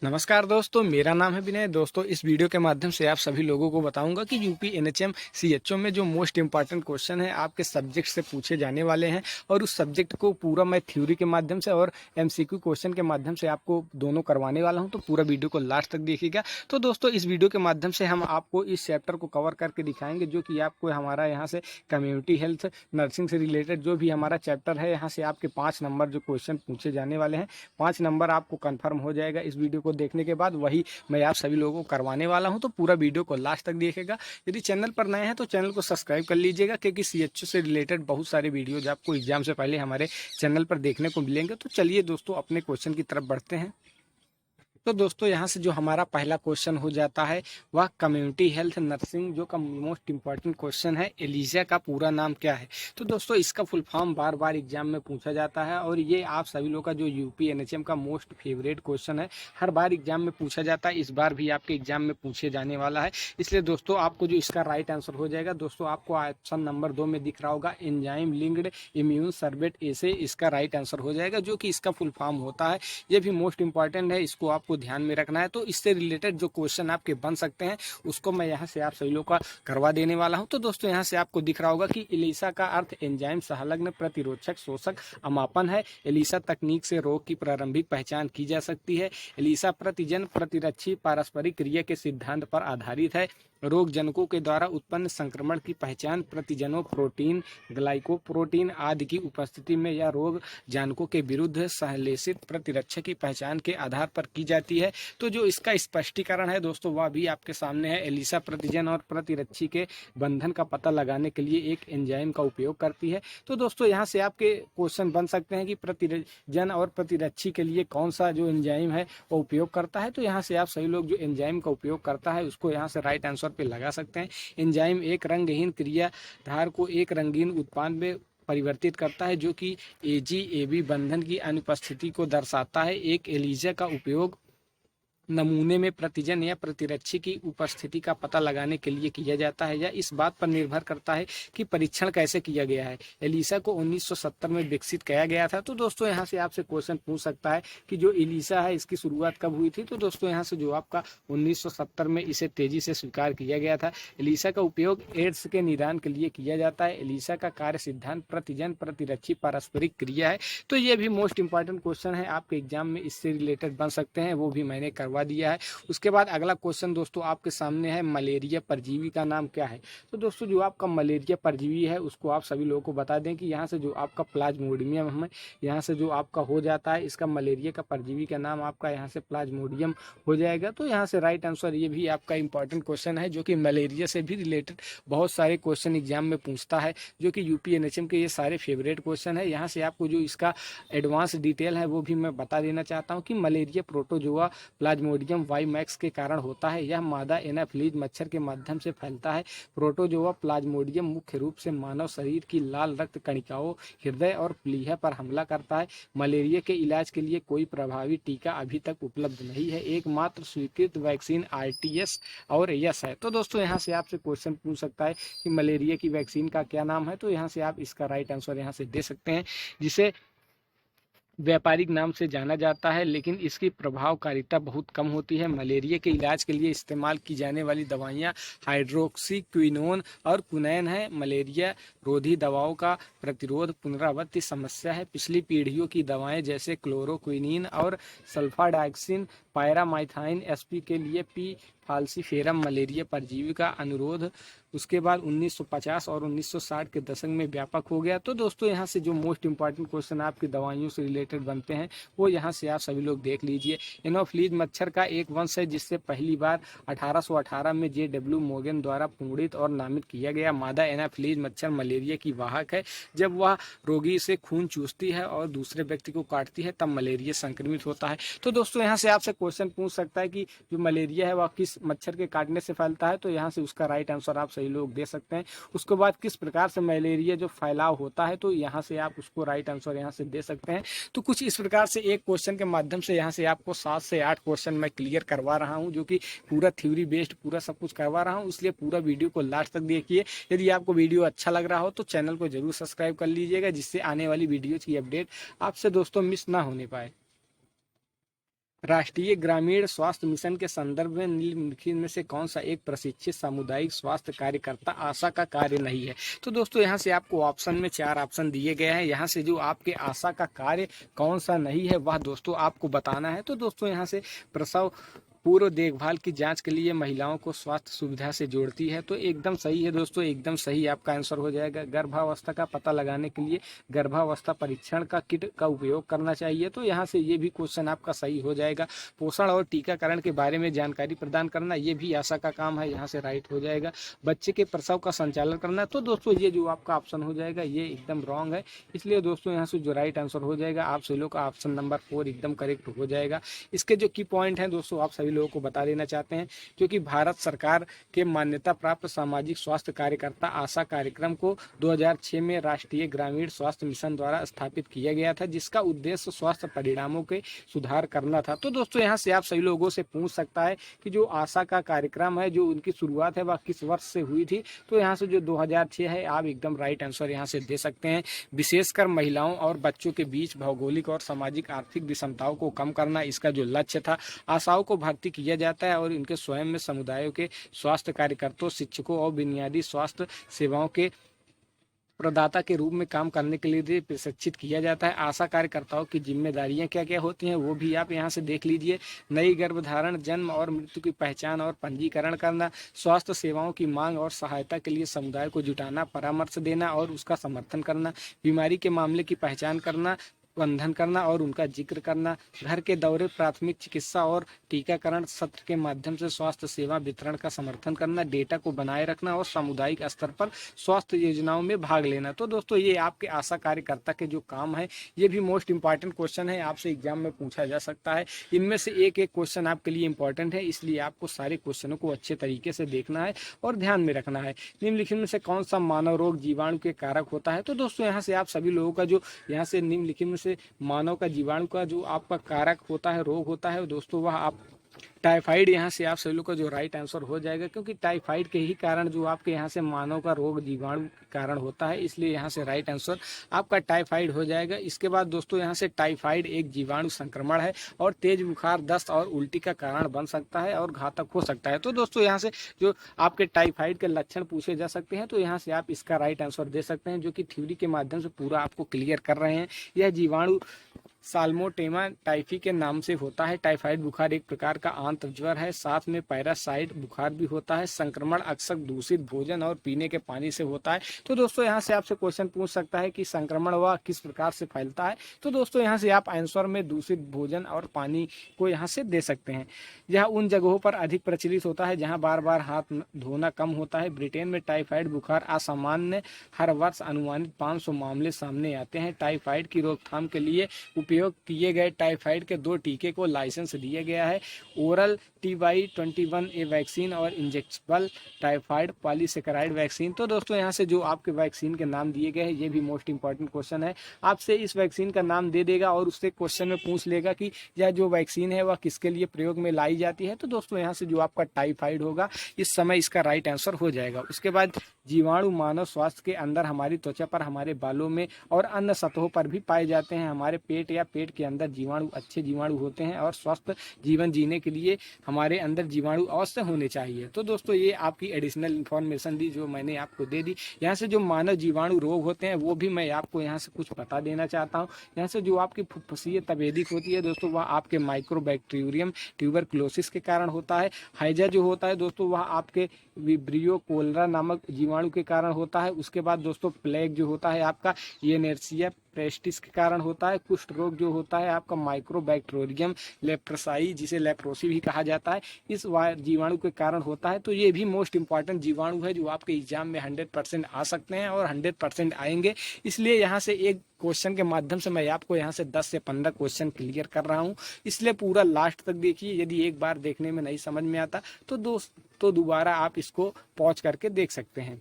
नमस्कार दोस्तों, मेरा नाम है विनय। दोस्तों, इस वीडियो के माध्यम से आप सभी लोगों को बताऊंगा कि यूपी एनएचएम सीएचओ में जो मोस्ट इंपॉर्टेंट क्वेश्चन है आपके सब्जेक्ट से पूछे जाने वाले हैं, और उस सब्जेक्ट को पूरा मैं थ्योरी के माध्यम से और एमसीक्यू क्वेश्चन के माध्यम से आपको दोनों करवाने वाला हूं। तो पूरा वीडियो को लास्ट तक देखिएगा। तो दोस्तों, इस वीडियो के माध्यम से हम आपको इस चैप्टर को कवर करके दिखाएंगे, जो कि आपको हमारा यहाँ से कम्युनिटी हेल्थ नर्सिंग से रिलेटेड जो भी हमारा चैप्टर है, यहाँ से आपके 5 नंबर जो क्वेश्चन पूछे जाने वाले हैं, 5 नंबर आपको कन्फर्म हो जाएगा इस वीडियो को देखने के बाद। वही मैं आप सभी लोगों को करवाने वाला हूं, तो पूरा वीडियो को लास्ट तक देखिएगा। यदि चैनल पर नए हैं तो चैनल को सब्सक्राइब कर लीजिएगा, क्योंकि सीएचओ से रिलेटेड बहुत सारे वीडियोज आपको एग्जाम से पहले हमारे चैनल पर देखने को मिलेंगे। तो चलिए दोस्तों, अपने क्वेश्चन की तरफ बढ़ते हैं। तो दोस्तों, यहाँ से जो हमारा पहला क्वेश्चन हो जाता है वह कम्युनिटी हेल्थ नर्सिंग जो का मोस्ट इंपॉर्टेंट क्वेश्चन है, एलिजा का पूरा नाम क्या है। तो दोस्तों, इसका फुल फॉर्म बार बार एग्जाम में पूछा जाता है, और ये आप सभी लोग का जो यूपी एनएचएम का मोस्ट फेवरेट क्वेश्चन है। हर बार एग्जाम में पूछा जाता है, इस बार भी आपके एग्जाम में पूछे जाने वाला है। इसलिए दोस्तों, आपको जो इसका राइट आंसर हो जाएगा, दोस्तों आपको ऑप्शन नंबर 2 में दिख रहा होगा, एंजाइम लिंक्ड इम्यून सर्वेट ए से इसका राइट आंसर हो जाएगा, जो कि इसका फुल फॉर्म होता है। ये भी मोस्ट इंपॉर्टेंट है, इसको आपको ध्यान में रखना है। तो इससे रिलेटेड जो क्वेश्चन आपके बन सकते हैं, उसको मैं यहाँ से आप सभी लोग का करवा देने वाला हूँ। तो दोस्तों, यहाँ से आपको दिख रहा होगा कि एलिसा का अर्थ एंजाइम संलग्न प्रतिरोधक शोषक अमापन है। एलिसा तकनीक से रोग की प्रारंभिक पहचान की जा सकती है। एलिसा प्रतिजन प्रतिरक्षी पारस्परिक क्रिया के सिद्धांत पर आधारित है। रोग जनकों के द्वारा उत्पन्न संक्रमण की पहचान प्रतिजनों प्रोटीन, ग्लाइकोप्रोटीन आदि की उपस्थिति में या रोग जानकों के विरुद्ध संश्लेषित प्रतिरक्षा की पहचान के आधार पर की जाती है। तो जो इसका स्पष्टीकरण है दोस्तों, वह भी आपके सामने है। एलिसा प्रतिजन और प्रतिरक्षी के बंधन का पता लगाने के लिए एक एंजाइम का उपयोग करती है। तो दोस्तों, यहाँ से आपके क्वेश्चन बन सकते हैं कि प्रतिजन और प्रतिरक्षी के लिए कौन सा जो एंजाइम है वो उपयोग करता है। तो यहाँ से आप सभी लोग जो एंजाइम का उपयोग करता है उसको यहाँ से राइट आंसर पे लगा सकते हैं। एंजाइम एक रंगहीन क्रियाधार को एक रंगीन उत्पाद में परिवर्तित करता है, जो कि एजी-एबी बंधन की अनुपस्थिति को दर्शाता है। एक एलिजा का उपयोग नमूने में प्रतिजन या प्रतिरक्षी की उपस्थिति का पता लगाने के लिए किया जाता है। यह इस बात पर निर्भर करता है कि परीक्षण कैसे किया गया है। एलिसा को 1970 में विकसित किया गया था। तो दोस्तों, यहाँ से आपसे क्वेश्चन पूछ सकता है कि जो एलिसा है इसकी शुरुआत कब हुई थी। तो दोस्तों, यहाँ से जो आपका 1970 में इसे तेजी से स्वीकार किया गया था। एलिसा का उपयोग एड्स के निदान के लिए किया जाता है। एलिसा का कार्य सिद्धांत प्रतिजन प्रतिरक्षी पारस्परिक क्रिया है। तो ये भी मोस्ट इंपॉर्टेंट क्वेश्चन है, आपके एग्जाम में इससे रिलेटेड बन सकते हैं, वो भी मैंने करवा दिया है। उसके बाद अगला क्वेश्चन दोस्तों आपके सामने है, मलेरिया परजीवी का नाम क्या है। तो दोस्तों, जो आपका मलेरिया परजीवी है उसको आप सभी लोगों को बता दें कि यहाँ से जो आपका प्लाज्मोडियम है, यहाँ से जो आपका हो जाता है, इसका मलेरिया का परजीवी का नाम आपका यहाँ से प्लाज्मोडियम हो जाएगा। तो यहाँ से राइट आंसर ये भी आपका इंपॉर्टेंट क्वेश्चन है, जो कि मलेरिया से भी रिलेटेड बहुत सारे क्वेश्चन एग्जाम में पूछता है, जो कि यूपी एनएचएम के ये सारे फेवरेट क्वेश्चन है। यहाँ से आपको जो इसका एडवांस डिटेल है वो भी मैं बता देना चाहता हूँ कि मलेरिया प्रोटोजोआ प्लाज्मोडियम वाईमैक्स के कारण होता है। यह मादा एनाफिलीज मच्छर के माध्यम से फैलता है। प्रोटोजोआ प्लाज्मोडियम मुख्य रूप से मानव शरीर की लाल रक्त कणिकाओं, हृदय और प्लीहा पर हमला करता है। मलेरिया के इलाज के लिए कोई प्रभावी टीका अभी तक उपलब्ध नहीं है। एकमात्र स्वीकृत वैक्सीन आरटीएस और यस है। तो दोस्तों, यहाँ से आपसे क्वेश्चन पूछ सकता है कि मलेरिया की वैक्सीन का क्या नाम है। तो यहाँ से आप इसका राइट आंसर यहाँ से दे सकते हैं, जिसे व्यापारिक नाम से जाना जाता है, लेकिन इसकी प्रभावकारिता बहुत कम होती है। मलेरिया के इलाज के लिए इस्तेमाल की जाने वाली दवाइयाँ हाइड्रोक्सीक्विनोन और क्विनैन है। मलेरिया रोधी दवाओं का प्रतिरोध पुनरावृत्ति समस्या है। पिछली पीढ़ियों की दवाएं जैसे क्लोरोक्विनीन और सल्फाडाइक्सिन पायरामाइथाइन एसपी के लिए पी फाल्सीफेरम मलेरिया परजीवी का अनुरोध उसके बाद 1950 और 1960 के दशक में व्यापक हो गया। तो दोस्तों, यहाँ से जो मोस्ट इंपॉर्टेंट क्वेश्चन आपकी दवाइयों से रिलेटेड बनते हैं वो यहाँ से आप सभी लोग देख लीजिए। एनोफ्लीज मच्छर का एक वंश है, जिससे पहली बार 1818 में जे.डब्ल्यू. मोगेन द्वारा पुंगड़ित और नामित किया गया। मादा एनाफिलीज मच्छर मलेरिया की वाहक है। जब वह रोगी से खून चूसती है और दूसरे व्यक्ति को काटती है, तब मलेरिया संक्रमित होता है। तो दोस्तों, यहाँ से आपसे क्वेश्चन पूछ सकता है कि जो मलेरिया है वह किस मच्छर के काटने से फैलता है। तो यहाँ से उसका राइट आंसर आप सही लोग दे सकते हैं। उसके बाद किस प्रकार से मलेरिया जो फैलाव होता है, तो यहाँ से आप उसको राइट आंसर यहाँ से दे सकते हैं। तो कुछ इस प्रकार से एक क्वेश्चन के माध्यम से यहाँ से आपको 7 से 8 क्वेश्चन मैं क्लियर करवा रहा हूँ, जो कि पूरा थ्योरी बेस्ड पूरा सब कुछ करवा रहा हूँ। इसलिए पूरा वीडियो को लास्ट तक देखिए। यदि आपको वीडियो अच्छा लग रहा हो तो चैनल को जरूर सब्सक्राइब कर लीजिएगा, जिससे आने वाली वीडियो की अपडेट आपसे दोस्तों मिस ना होने पाए। राष्ट्रीय ग्रामीण स्वास्थ्य मिशन के संदर्भ में निम्नलिखित में से कौन सा एक प्रशिक्षित सामुदायिक स्वास्थ्य कार्यकर्ता आशा का कार्य नहीं है। तो दोस्तों यहाँ से आपको ऑप्शन में 4 ऑप्शन दिए गए हैं। यहाँ से जो आपके आशा का कार्य कौन सा नहीं है वह दोस्तों आपको बताना है। तो दोस्तों यहाँ से प्रसव पूर्व देखभाल की जांच के लिए महिलाओं को स्वास्थ्य सुविधा से जोड़ती है। तो एकदम सही है दोस्तों, एकदम सही आपका आंसर हो जाएगा। गर्भावस्था का पता लगाने के लिए गर्भावस्था परीक्षण का किट का उपयोग करना चाहिए। तो यहाँ से ये भी क्वेश्चन आपका सही हो जाएगा। पोषण और टीकाकरण के बारे में जानकारी प्रदान करना, ये भी आशा का काम है, यहाँ से राइट हो जाएगा। बच्चे के प्रसव का संचालन करना, तो दोस्तों ये जो आपका ऑप्शन हो जाएगा ये एकदम रॉन्ग है। इसलिए दोस्तों यहाँ से जो राइट आंसर हो जाएगा आप सभी लोग का ऑप्शन नंबर 4 एकदम करेक्ट हो जाएगा। इसके जो की पॉइंट है दोस्तों आप सभी लोगों को बता देना चाहते हैं, क्योंकि भारत सरकार के मान्यता प्राप्त सामाजिक स्वास्थ्य कार्यकर्ता आशा कार्यक्रम को 2006 में राष्ट्रीय ग्रामीण स्वास्थ्य मिशन द्वारा स्थापित किया गया था, जिसका उद्देश्य स्वास्थ्य परिणामों के सुधार करना था। तो दोस्तों यहाँ से आप सभी लोगों से पूछ सकता है कि जो आशा का कार्यक्रम है, जो उनकी शुरुआत है वह किस वर्ष से हुई थी। तो यहाँ से जो 2006 है आप एकदम राइट आंसर यहाँ से दे सकते हैं। विशेषकर महिलाओं और बच्चों के बीच भौगोलिक और सामाजिक आर्थिक विषमताओं को कम करना इसका जो लक्ष्य था। आशाओं को भर्ती किया जाता है और इनके स्वयं में समुदायों के स्वास्थ्य कार्यकर्ताओं, शिक्षकों और बुनियादी स्वास्थ्य सेवाओं के प्रदाता के रूप में काम करने के लिए प्रशिक्षित किया जाता है। आशा कार्यकर्ताओं की जिम्मेदारियां क्या क्या होती हैं वो भी आप यहां से देख लीजिए। नई गर्भधारण, जन्म और मृत्यु की पहचान और पंजीकरण करना, स्वास्थ्य सेवाओं की मांग और सहायता के लिए समुदाय को जुटाना, परामर्श देना और उसका समर्थन करना, बीमारी के मामले की पहचान करना, प्रबंधन करना और उनका जिक्र करना, घर के दौरे, प्राथमिक चिकित्सा और टीकाकरण सत्र के माध्यम से स्वास्थ्य सेवा वितरण का समर्थन करना, डेटा को बनाए रखना और सामुदायिक स्तर पर स्वास्थ्य योजनाओं में भाग लेना। तो दोस्तों ये आपके आशा कार्यकर्ता के जो काम है, ये भी मोस्ट इंपॉर्टेंट क्वेश्चन है, आपसे एग्जाम में पूछा जा सकता है। इनमें से एक एक क्वेश्चन आपके लिए इंपॉर्टेंट है, इसलिए आपको सारे क्वेश्चनों को अच्छे तरीके से देखना है और ध्यान में रखना है। निम्नलिखित में से कौन सा मानव रोग जीवाणु के कारक होता है। तो दोस्तों यहाँ से आप सभी लोगों का जो यहाँ से निम्नलिखित में से मानव का जीवाणु का जो आपका कारक होता है, रोग होता है दोस्तों, वह आप टाइफाइड यहाँ से आप सभी लोग का जो राइट आंसर हो जाएगा, क्योंकि टाइफाइड के ही कारण जो आपके यहाँ से मानव का रोग जीवाणु कारण होता है, इसलिए यहाँ से राइट आंसर आपका टाइफाइड हो जाएगा। इसके बाद दोस्तों यहाँ से टाइफाइड एक जीवाणु संक्रमण है और तेज बुखार, दस्त और उल्टी का कारण बन सकता है और घातक हो सकता है। तो दोस्तों यहाँ से जो आपके टाइफाइड के लक्षण पूछे जा सकते हैं, तो यहाँ से आप इसका राइट आंसर दे सकते हैं, जो कि थ्योरी के माध्यम से पूरा आपको क्लियर कर रहे हैं। यह जीवाणु साल्मोनेला टाइफी के नाम से होता है। टाइफाइड बुखार एक प्रकार का आंत ज्वर है, साथ में पैरासाइट बुखार भी होता है। संक्रमण अक्सर दूषित भोजन और पीने के पानी से होता है। तो दोस्तों यहाँ से आपसे क्वेश्चन पूछ सकता है कि संक्रमण वह किस प्रकार से फैलता है। तो दोस्तों यहाँ से आप आंसर में दूषित भोजन और पानी को यहाँ से दे सकते हैं। यह उन जगहों पर अधिक प्रचलित होता है जहाँ बार बार हाथ धोना कम होता है। ब्रिटेन में टाइफाइड बुखार असामान्य, हर वर्ष अनुमानित 500 मामले सामने आते हैं। टाइफाइड की रोकथाम के लिए उपयोग किए गए टाइफाइड के 2 टीके को लाइसेंस दिया गया है, ओरल TY21A वैक्सीन और इंजेक्टेबल टाइफाइड पॉलीसेकेराइड वैक्सीन। तो दोस्तों यहाँ से जो आपके वैक्सीन के नाम दिए गए हैं, ये भी मोस्ट इंपॉर्टेंट क्वेश्चन है। आपसे इस वैक्सीन का नाम दे देगा और उससे क्वेश्चन में पूछ लेगा कि यह जो वैक्सीन है वह किसके लिए प्रयोग में लाई जाती है। तो दोस्तों यहाँ से जो आपका टाइफाइड होगा इस समय इसका राइट आंसर हो जाएगा। उसके बाद जीवाणु मानव स्वास्थ्य के अंदर हमारी त्वचा पर, हमारे बालों में और अन्य सतहों पर भी पाए जाते हैं। हमारे पेट या पेट के अंदर जीवाणु अच्छे जीवाणु होते हैं और स्वस्थ जीवन जीने के लिए हमारे अंदर जीवाणु अवश्य होने चाहिए। तो दोस्तों ये आपकी एडिशनल इन्फॉर्मेशन दी जो मैंने आपको दे दी। यहाँ से जो मानव जीवाणु रोग होते हैं वो भी मैं आपको यहाँ से कुछ बता देना चाहता हूँ। यहाँ से जो आपकी फुफ्फुसीय तपेदिक होती है दोस्तों, वह आपके माइक्रोबैक्टीरियम ट्यूबरकुलोसिस के कारण होता है। हैजा जो होता है दोस्तों, वह आपके विब्रियो कोलेरा नामक जीवाणु के कारण होता है। उसके बाद दोस्तों प्लेग जो होता है आपका येनेर्सिया पेस्टिस के कारण होता है। कुष्ठ रोग जो होता है आपका माइक्रोबैक्टीरियम लेप्रोसाई, जिसे लेप्रोसी भी कहा जाता है, इस जीवाणु के कारण होता है। तो ये भी मोस्ट इंपॉर्टेंट जीवाणु है जो आपके एग्जाम में 100% आ सकते हैं और 100% आएंगे। इसलिए यहाँ से एक क्वेश्चन के माध्यम से मैं आपको यहाँ से 10 से 15 क्वेश्चन क्लियर कर रहा हूँ, इसलिए पूरा लास्ट तक देखिए। यदि एक बार देखने में नहीं समझ में आता तो दोबारा आप इसको पॉज करके देख सकते हैं।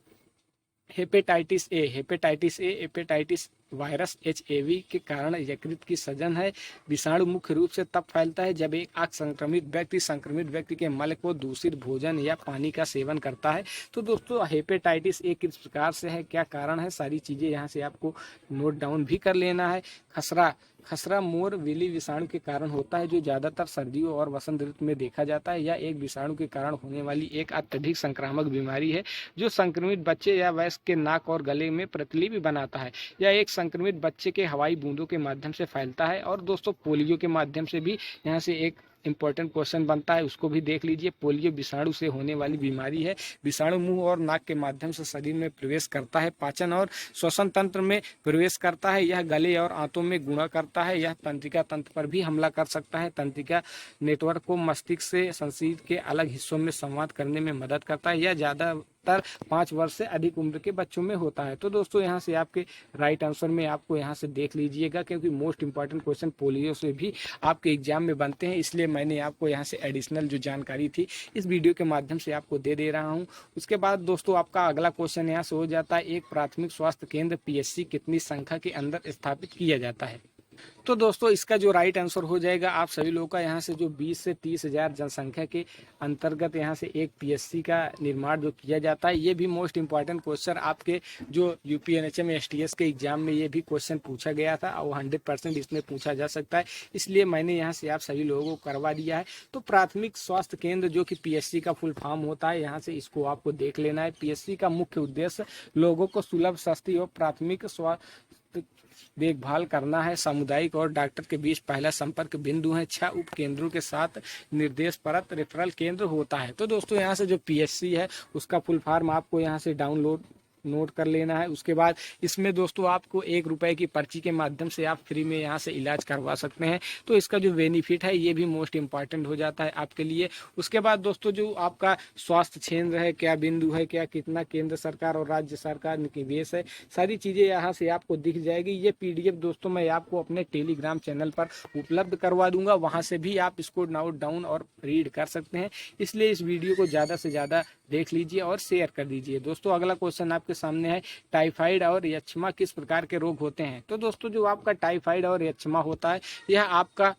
Hepatitis A, hepatitis virus HAV के कारण यकृत की सजन है। विषाणु मुख्य रूप से तब फैलता है जब एक असंक्रमित व्यक्ति संक्रमित व्यक्ति के मल को दूषित भोजन या पानी का सेवन करता है। तो दोस्तों हेपेटाइटिस ए किस प्रकार से है, क्या कारण है, सारी चीज़ें यहाँ से आपको नोट डाउन भी कर लेना है। खसरा खसरा मोर विली विषाणु के कारण होता है, जो ज़्यादातर सर्दियों और वसंत ऋतु में देखा जाता है। यह एक विषाणु के कारण होने वाली एक अत्यधिक संक्रामक बीमारी है, जो संक्रमित बच्चे या वयस्क के नाक और गले में प्रतिलिपि बनाता है। यह एक संक्रमित बच्चे के हवाई बूंदों के माध्यम से फैलता है। और दोस्तों, पोलियो के माध्यम से भी यहाँ से एक इंपॉर्टेंट क्वेश्चन बनता है, उसको भी देख लीजिए। पोलियो विषाणु से होने वाली बीमारी है। विषाणु मुंह और नाक के माध्यम से शरीर में प्रवेश करता है, पाचन और श्वसन तंत्र में प्रवेश करता है। यह गले और आंतों में गुणा करता है। यह तंत्रिका तंत्र पर भी हमला कर सकता है। तंत्रिका नेटवर्क को मस्तिष्क से शरीर के अलग हिस्सों में संवाद करने में मदद करता है। यह ज़्यादातर 5 वर्ष से अधिक उम्र के बच्चों में होता है। तो दोस्तों, यहाँ से आपके राइट आंसर में आपको यहाँ से देख लीजिएगा, क्योंकि मोस्ट इंपॉर्टेंट क्वेश्चन पोलियो से भी आपके एग्जाम में बनते हैं, इसलिए मैंने आपको यहाँ से एडिशनल जो जानकारी थी इस वीडियो के माध्यम से आपको दे रहा हूँ। उसके बाद दोस्तों, आपका अगला क्वेश्चन यहाँ से हो जाता है, एक प्राथमिक स्वास्थ्य केंद्र पीएचसी कितनी संख्या के अंदर स्थापित किया जाता है। तो दोस्तों, इसका जो राइट आंसर हो जाएगा आप सभी लोगों का यहाँ से जो 20 से 30 हज़ार जनसंख्या के अंतर्गत यहाँ से एक पीएचसी का निर्माण जो किया जाता है। ये भी मोस्ट इंपॉर्टेंट क्वेश्चन आपके जो यूपी एनएचएम एसटीएस के एग्जाम में ये भी क्वेश्चन पूछा गया था और 100% इसमें पूछा जा सकता है, इसलिए मैंने यहाँ से आप सभी लोगों को करवा दिया है। तो प्राथमिक स्वास्थ्य केंद्र जो कि पीएचसी का फुल फॉर्म होता है, यहाँ से इसको आपको देख लेना है। पीएचसी का मुख्य उद्देश्य लोगों को सुलभ, सस्ती और प्राथमिक स्वास्थ्य देखभाल करना है। सामुदायिक और डॉक्टर के बीच पहला संपर्क बिंदु है। 6 उप केंद्रों के साथ निर्देश परत रेफरल केंद्र होता है। तो दोस्तों, यहाँ से जो पीएचसी है उसका फुल फॉर्म आपको यहाँ से डाउनलोड नोट कर लेना है। उसके बाद इसमें दोस्तों आपको 1 रुपए की पर्ची के माध्यम से आप फ्री में यहाँ से इलाज करवा सकते हैं। तो इसका जो बेनिफिट है ये भी मोस्ट इंपॉर्टेंट हो जाता है आपके लिए। उसके बाद दोस्तों, जो आपका स्वास्थ्य क्षेत्र है, क्या बिंदु है, क्या कितना केंद्र सरकार और राज्य सरकार निवेश है, सारी चीज़ें यहाँ से आपको दिख जाएगी। ये पीडीएफ दोस्तों मैं आपको अपने टेलीग्राम चैनल पर उपलब्ध करवा दूंगा, वहाँ से भी आप इसको नोट डाउन और रीड कर सकते हैं। इसलिए इस वीडियो को ज़्यादा से ज़्यादा देख लीजिए और शेयर कर दीजिए। दोस्तों, अगला क्वेश्चन आपके सामने है, टाइफाइड और यक्ष्मा किस प्रकार के रोग होते हैं। तो दोस्तों, जो आपका टाइफाइड और यक्ष्मा होता है, यह आपका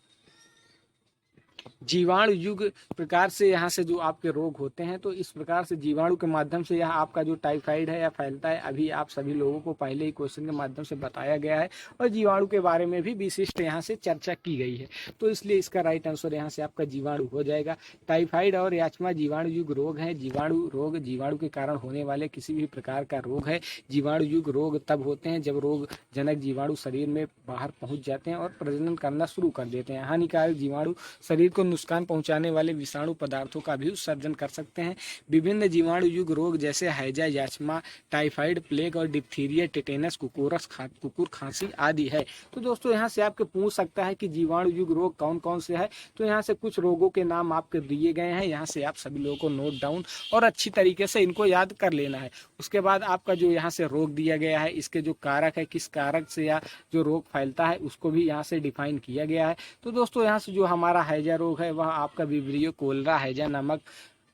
जीवाणु युग प्रकार से यहाँ से जो आपके रोग होते हैं। तो इस प्रकार से जीवाणु के माध्यम से यह आपका जो टाइफाइड है या फैलता है। अभी आप सभी लोगों को पहले ही क्वेश्चन के माध्यम से बताया गया है और जीवाणु के बारे में भी विशिष्ट यहाँ से चर्चा की गई है। तो इसलिए इसका राइट आंसर यहाँ से आपका जीवाणु हो जाएगा। टाइफाइड और यक्ष्मा जीवाणु युग रोग है। जीवाणु रोग जीवाणु के कारण होने वाले किसी भी प्रकार का रोग है। जीवाणु युग रोग तब होते हैं जब रोग जनक जीवाणु शरीर में बाहर पहुंच जाते हैं और प्रजनन करना शुरू कर देते हैं। हानिकारक जीवाणु शरीर को नुकसान पहुंचाने वाले विषाणु पदार्थों का भी उत्सर्जन कर सकते हैं। विभिन्न जीवाणु युग रोग जैसे हैजा, यक्ष्मा, टाइफाइड, प्लेग और डिप्थीरिया, टेटेनस, कुकुर खांसी आदि है। तो दोस्तों, यहाँ से आपके पूछ सकता है कि जीवाणु युग रोग कौन कौन से है। तो यहाँ से कुछ रोगों के नाम आपके दिए गए हैं, यहाँ से आप सभी लोगों को नोट डाउन और अच्छी तरीके से इनको याद कर लेना है। उसके बाद आपका जो यहाँ से रोग दिया गया है, इसके जो कारक है, किस कारक से या जो रोग फैलता है उसको भी यहाँ से डिफाइन किया गया है। तो दोस्तों, यहाँ से जो हमारा हैजा रोग है वह आपका विब्रियो कोलेरा हैजा नामक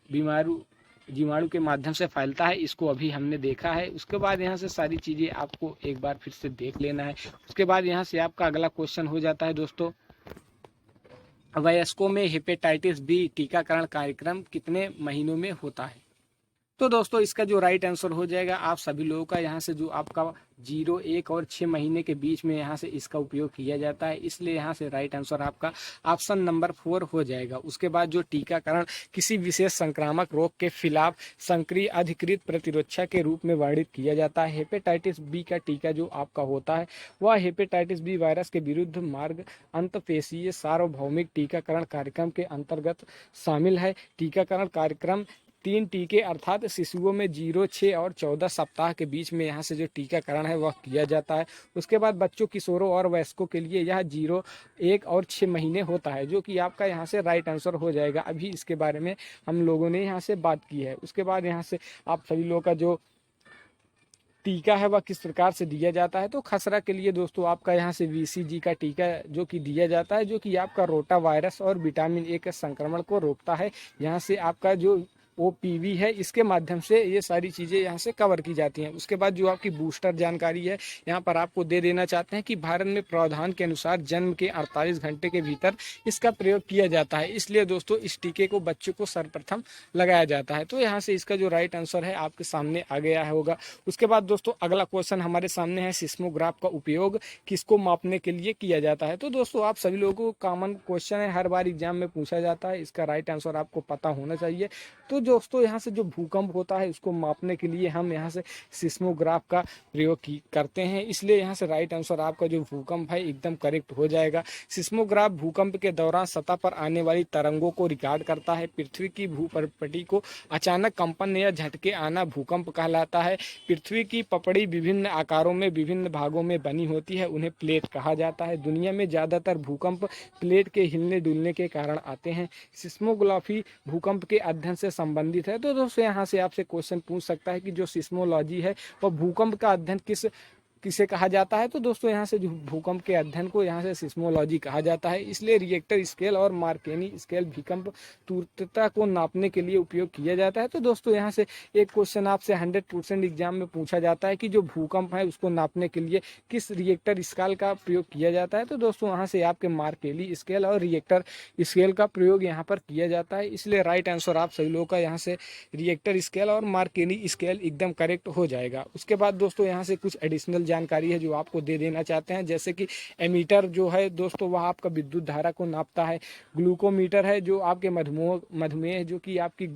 जीवाणु के माध्यम से फैलता है। इसको अभी हमने देखा है। उसके बाद यहाँ से सारी चीज़ें आपको एक बार फिर से देख लेना है। उसके बाद यहाँ से आपका अगला क्वेश्चन हो जाता है दोस्तों, वयस्कों में हेपेटाइटिस बी टीकाकरण कार्यक्रम कितने महीनों में होता है। तो दोस्तों, इसका जो राइट आंसर हो जाएगा आप सभी लोगों का यहाँ से जो आपका 0, 1 और 6 महीने के बीच में यहाँ से इसका उपयोग किया जाता है। इसलिए यहाँ से राइट आंसर आपका ऑप्शन नंबर 4 हो जाएगा। उसके बाद जो टीकाकरण किसी विशेष संक्रामक रोग के खिलाफ सक्रिय अधिकृत प्रतिरक्षा के रूप में वर्णित किया जाता है। हेपेटाइटिस बी का टीका जो आपका होता है वह हेपेटाइटिस बी वायरस के विरुद्ध मार्ग अंतःपेशीय सार्वभौमिक टीकाकरण कार्यक्रम के अंतर्गत शामिल है। टीकाकरण कार्यक्रम 3 टीके अर्थात शिशुओं में 0, 6 और 14 सप्ताह के बीच में यहाँ से जो टीकाकरण है वह किया जाता है। उसके बाद बच्चों, किशोरों और वयस्कों के लिए यह 0, 1 और 6 महीने होता है, जो कि आपका यहाँ से राइट आंसर हो जाएगा। अभी इसके बारे में हम लोगों ने यहाँ से बात की है। उसके बाद यहाँ से आप सभी लोगों का जो टीका है वह किस प्रकार से दिया जाता है। तो खसरा के लिए दोस्तों आपका यहाँ से VCG का टीका जो कि दिया जाता है, जो कि आपका रोटा वायरस और विटामिन ए के संक्रमण को रोकता है। यहाँ से आपका जो OPV है, इसके माध्यम से ये सारी चीज़ें यहाँ से कवर की जाती हैं। उसके बाद जो आपकी बूस्टर जानकारी है यहाँ पर आपको दे देना चाहते हैं कि भारत में प्रावधान के अनुसार जन्म के 48 घंटे के भीतर इसका प्रयोग किया जाता है, इसलिए दोस्तों इस टीके को बच्चों को सर्वप्रथम लगाया जाता है। तो यहाँ से इसका जो राइट आंसर है आपके सामने आ गया होगा। उसके बाद दोस्तों अगला क्वेश्चन हमारे सामने है, सिस्मोग्राफ का उपयोग किसको मापने के लिए किया जाता है। तो दोस्तों आप सभी लोगों को कॉमन क्वेश्चन है, हर बार एग्जाम में पूछा जाता है, इसका राइट आंसर आपको पता होना चाहिए। तो दोस्तों यहाँ से जो भूकंप होता है उसको मापने के लिए हम यहाँ से सिस्मोग्राफ का प्रयोग करते हैं, इसलिए यहाँ से राइट आंसर आपका जो भूकंप है एकदम करेक्ट हो जाएगा। सिस्मोग्राफ भूकंप के दौरान सतह पर आने वाली तरंगों को रिकॉर्ड करता है। पृथ्वी की भूपटल को अचानक कंपन या झटके आना भूकंप कहलाता है। पृथ्वी की पपड़ी विभिन्न आकारों में विभिन्न भागों में बनी होती है, उन्हें प्लेट कहा जाता है। दुनिया में ज़्यादातर भूकंप प्लेट के हिलने डुलने के कारण आते हैं। सिस्मोग्राफी भूकंप के अध्ययन से संबंधित है। तो दोस्तों यहाँ से आपसे क्वेश्चन पूछ सकता है कि जो सिस्मोलॉजी है वह भूकंप का अध्ययन किसे कहा जाता है। तो दोस्तों यहाँ से जो भूकंप के अध्ययन को यहाँ से सिस्मोलॉजी कहा जाता है, इसलिए रिएक्टर स्केल और मार्केनी स्केल भूकंप तीव्रता को नापने के लिए उपयोग किया जाता है। तो दोस्तों यहाँ से एक क्वेश्चन आपसे 100% एग्जाम में पूछा जाता है कि जो भूकंप है उसको नापने के लिए किस रिएक्टर स्केल का प्रयोग किया जाता है। तो दोस्तों यहाँ से आपके मार्केली स्केल और रिएक्टर स्केल का प्रयोग यहाँ पर किया जाता है, इसलिए राइट आंसर आप सभी लोगों का यहाँ से रिएक्टर स्केल और मार्केनी स्केल एकदम करेक्ट हो जाएगा। उसके बाद दोस्तों यहाँ से कुछ एडिशनल जानकारी है जो आपको दे देना चाहते हैं, जैसे कि एमीटर जो है दोस्तों वह आपका विद्युत धारा को नापता है। ग्लूकोमीटर है जो आपके मधुमेह जो कि आपकी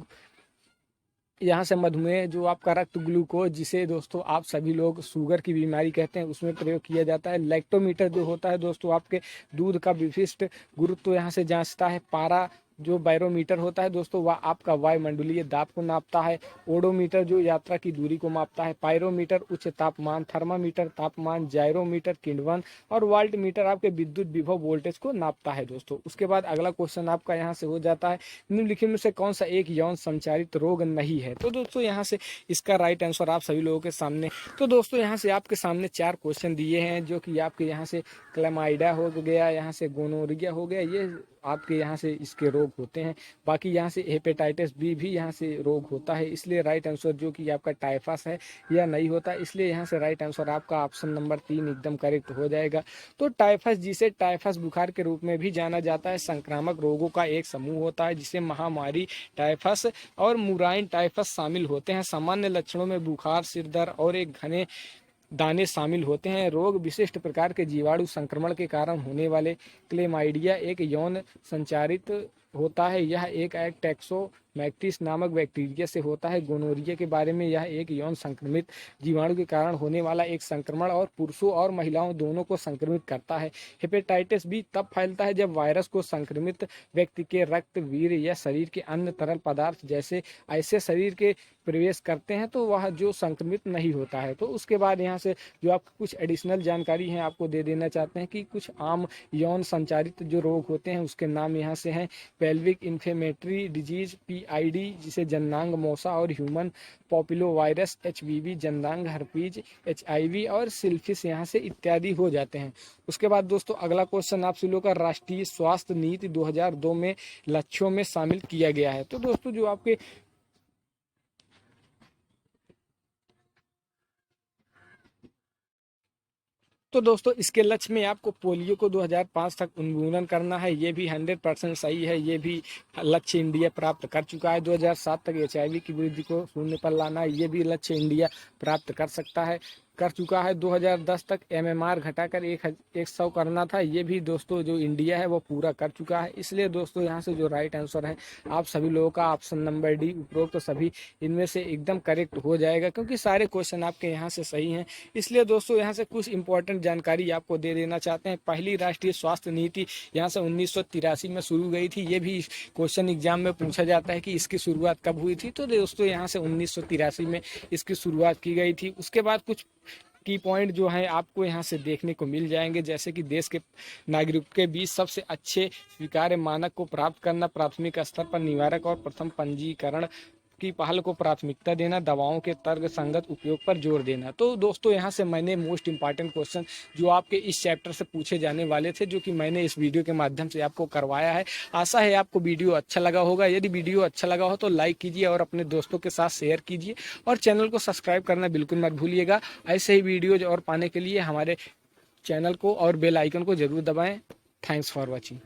यहाँ से मधुमेह जो आपका रक्त ग्लूकोज जिसे दोस्तों आप सभी लोग शुगर की बीमारी कहते हैं उसमें प्रयोग किया जाता है। लैक्टोमीटर जो होता है दोस्तों आपके दूध का विशिष्ट गुरुत्व यहाँ से जांचता है। पारा जो बैरोमीटर होता है दोस्तों वह आपका वायुमंडलीय दाब को नापता है। ओडोमीटर जो यात्रा की दूरी को मापता है। पायरोमीटर उच्च तापमान, थर्मामीटर तापमान, जायरोमीटर किण्वन और वाल्टमीटर आपके विद्युत विभव वोल्टेज को नापता है दोस्तों। उसके बाद अगला क्वेश्चन आपका यहाँ से हो जाता है, निम्नलिखित में से कौन सा एक यौन संचारित रोग नहीं है। तो दोस्तों यहाँ से इसका राइट आंसर आप सभी लोगों के सामने, तो दोस्तों यहाँ से आपके सामने 4 क्वेश्चन दिए हैं जो कि आपके यहाँ से क्लेमाइडा हो गया, यहाँ से गोनोरिया हो गया, ये आपके यहाँ से इसके रोग होते हैं। बाकी यहाँ से हेपेटाइटिस बी भी यहाँ से रोग होता है, इसलिए राइट आंसर जो कि आपका टाइफस है यह नहीं होता, इसलिए यहाँ से राइट आंसर आपका ऑप्शन नंबर 3 एकदम करेक्ट हो जाएगा। तो टाइफस जिसे टाइफस बुखार के रूप में भी जाना जाता है संक्रामक रोगों का एक समूह होता है जिसे महामारी टाइफस और मुराइन टाइफस शामिल होते हैं। सामान्य लक्षणों में बुखार, सिर दर्द और एक घने दाने शामिल होते हैं। रोग विशिष्ट प्रकार के जीवाणु संक्रमण के कारण होने वाले क्लेमाइडिया एक यौन संचारित होता है, यह एक टैक्सोमैक्टिस नामक बैक्टीरिया से होता है। गोनोरिया के बारे में, यह एक यौन संक्रमित जीवाणु के कारण होने वाला एक संक्रमण और पुरुषों और महिलाओं दोनों को संक्रमित करता है। हेपेटाइटिस बी तब फैलता है जब वायरस को संक्रमित व्यक्ति के रक्त, वीर्य या शरीर के अन्य तरल पदार्थ जैसे ऐसे शरीर के प्रवेश करते हैं तो वह जो संक्रमित नहीं होता है। तो उसके बाद यहाँ से जो आप कुछ एडिशनल जानकारी है आपको दे देना चाहते हैं कि कुछ आम यौन संचारित जो रोग होते हैं उसके नाम यहाँ से हैं। पेल्विक इन्फ्लेमेटरी डिजीज PID जिसे जननांग मोसा और ह्यूमन पॉपुलो वायरस HPV, जननांग हर्पीज HIV और सिल्फिस यहाँ से इत्यादि हो जाते हैं। उसके बाद दोस्तों अगला क्वेश्चन आप लोगों का राष्ट्रीय स्वास्थ्य नीति 2002 में लक्ष्यों में शामिल किया गया है। तो दोस्तों जो आपके तो दोस्तों इसके लक्ष्य में आपको पोलियो को 2005 तक उन्मूलन करना है, ये भी 100% सही है, ये भी लक्ष्य इंडिया प्राप्त कर चुका है। 2007 तक HIV की वृद्धि को शून्य पर लाना है, ये भी लक्ष्य इंडिया प्राप्त कर चुका है। 2010 तक MMR घटाकर 100 करना था, ये भी दोस्तों जो इंडिया है वो पूरा कर चुका है। इसलिए दोस्तों यहाँ से जो राइट आंसर है आप सभी लोगों का ऑप्शन नंबर डी उपरोक्त तो सभी इनमें से एकदम करेक्ट हो जाएगा क्योंकि सारे क्वेश्चन आपके यहाँ से सही हैं। इसलिए दोस्तों यहाँ से कुछ इंपॉर्टेंट जानकारी आपको दे देना चाहते हैं। पहली राष्ट्रीय स्वास्थ्य नीति यहाँ से 1983 में शुरू गई थी, ये भी क्वेश्चन एग्जाम में पूछा जाता है कि इसकी शुरुआत कब हुई थी। तो दोस्तों यहाँ से 1983 में इसकी शुरुआत की गई थी। उसके बाद कुछ की पॉइंट जो है आपको यहाँ से देखने को मिल जाएंगे, जैसे कि देश के नागरिकों के बीच सबसे अच्छे स्वीकार्य मानक को प्राप्त करना, प्राथमिक स्तर पर निवारक और प्रथम पंजीकरण की पहल को प्राथमिकता देना, दवाओं के तर्क संगत उपयोग पर जोर देना। तो दोस्तों यहाँ से मैंने मोस्ट इंपॉर्टेंट क्वेश्चन जो आपके इस चैप्टर से पूछे जाने वाले थे, जो कि मैंने इस वीडियो के माध्यम से आपको करवाया है। आशा है आपको वीडियो अच्छा लगा होगा। यदि वीडियो अच्छा लगा हो तो लाइक कीजिए और अपने दोस्तों के साथ शेयर कीजिए और चैनल को सब्सक्राइब करना बिल्कुल मत भूलिएगा। ऐसे ही वीडियोज और पाने के लिए हमारे चैनल को और बेल आइकन को जरूर दबाएं। Thanks for watching.